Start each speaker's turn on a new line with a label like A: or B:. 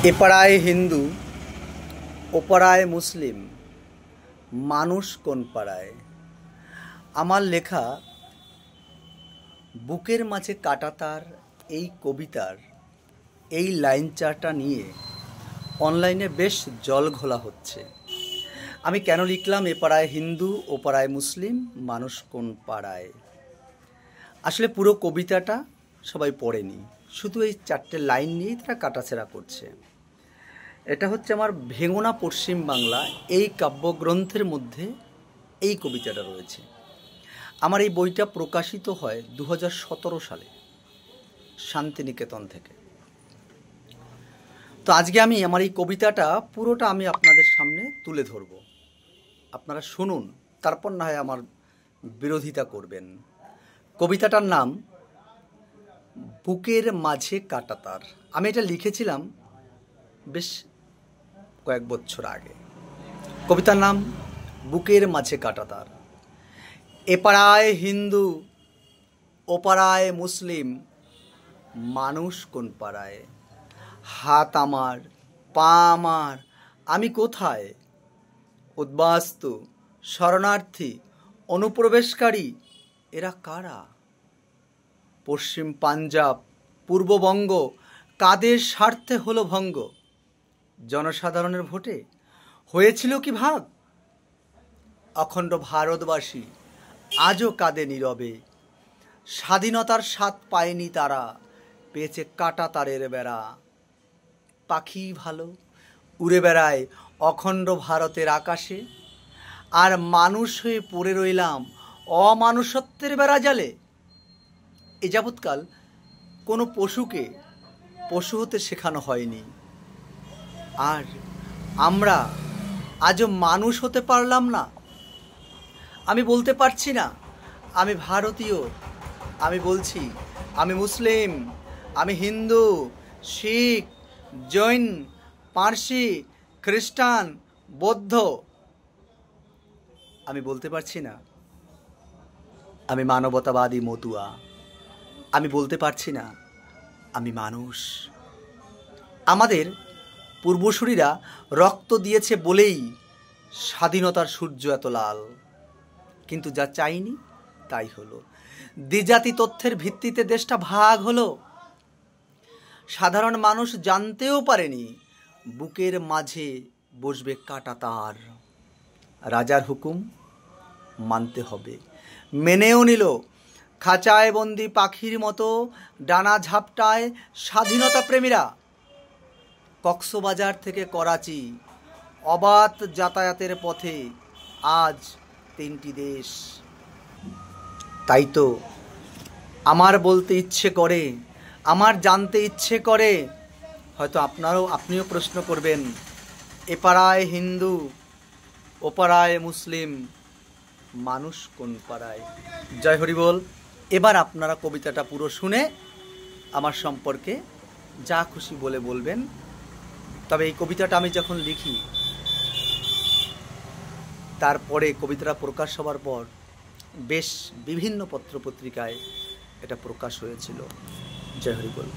A: এ পাড়ায় হিন্দু, ও পাড়ায় মুসলিম, মানুষ কোন পাড়ায়। আমার লেখা বুকের মাঝে কাঁটাতার এই কবিতার এই লাইন চারটা নিয়ে অনলাইনে বেশ জল ঘোলা হচ্ছে। আমি কেন লিখলাম এ পাড়ায় হিন্দু, ও পাড়ায় মুসলিম, মানুষ কোন পাড়ায়। আসলে পুরো কবিতাটা সবাই পড়েনি, শুধু এই চারটে লাইন নিয়েই তারা কাটাছেড়া করছে। এটা হচ্ছে আমার ভেঙোনা পশ্চিম বাংলা এই কাব্যগ্রন্থের মধ্যে এই কবিতাটা রয়েছে। আমার এই বইটা প্রকাশিত হয় 2017 সালে শান্তিনিকেতন থেকে। তো আজকে আমি আমার এই কবিতাটা পুরোটা আমি আপনাদের সামনে তুলে ধরব, আপনারা শুনুন, তারপর না হয় আমার বিরোধিতা করবেন। কবিতাটার নাম বুকের মাঝে কাঁটাতার। আমি এটা লিখেছিলাম বেশ কয়েক বছর আগে। কবিতার নাম বুকের মাঝে কাঁটাতার। এ পাড়ায় হিন্দু, ও পাড়ায় মুসলিম, মানুষ কোন পাড়ায়। হাত আমার, পা আমার, আমি কোথায়। উদ্বাস্তু, শরণার্থী, অনুপ্রবেশকারী, এরা কারা। পশ্চিম পাঞ্জাব, পূর্ববঙ্গ, কাদের স্বার্থে হলো ভঙ্গ। জনসাধারণের ভোটে হয়েছিল কি ভাগ। অখণ্ড ভারতবাসী আজও কাঁদে নীরবে। স্বাধীনতার স্বাদ পায়নি তারা, পেয়েছে কাঁটাতারের বেড়া। পাখি ভালো উড়ে বেড়ায় অখণ্ড ভারতের আকাশে, আর মানুষ হয়ে পড়ে রইলাম অমানুষত্বের বেড়া জালে। এ যাবৎকাল কোনো পশুকে পশু হতে শেখানো হয়নি, আর আমরা আজও মানুষ হতে পারলাম না। আমি বলতে পারছি না আমি ভারতীয়, আমি বলছি আমি মুসলিম, আমি হিন্দু, শিখ, জৈন, পার্সি, খ্রিস্টান, বৌদ্ধ। আমি বলতে পারছি না আমি মানবতাবাদী মতুয়া। আমি বলতে পারছি না আমি মানুষ। আমাদের পূর্বসূরীরা রক্ত দিয়েছে বলেই স্বাধীনতার সূর্য এত লাল, কিন্তু যা চাইনি তাই হলো। দ্বিজাতি তথ্যের ভিত্তিতে দেশটা ভাগ হলো। সাধারণ মানুষ জানতেও পারেনি বুকের মাঝে বসবে কাঁটাতার। রাজার হুকুম মানতে হবে, মেনেও নিল। খাঁচায় বন্দি পাখির মতো ডানা ঝাপটায় স্বাধীনতা প্রেমীরা। কক্সবাজার থেকে করাচি অবাধ যাতায়াতের পথে আজ 3টি দেশ। তাই তো আমার বলতে ইচ্ছে করে, আমার জানতে ইচ্ছে করে। হয়তো আপনিও প্রশ্ন করবেন, এ পাড়ায় হিন্দু, ও পাড়ায় মুসলিম, মানুষ কোন পাড়ায়। জয় হরি বল। এবার আপনারা কবিতাটা পুরো শুনে আমার সম্পর্কে যা খুশি বলে বলবেন। তবে এই কবিতাটা আমি যখন লিখি, তারপরে কবিতাটা প্রকাশ হবার পর বেশ বিভিন্ন পত্রপত্রিকায় এটা প্রকাশ হয়েছিল। জয় হরি বল।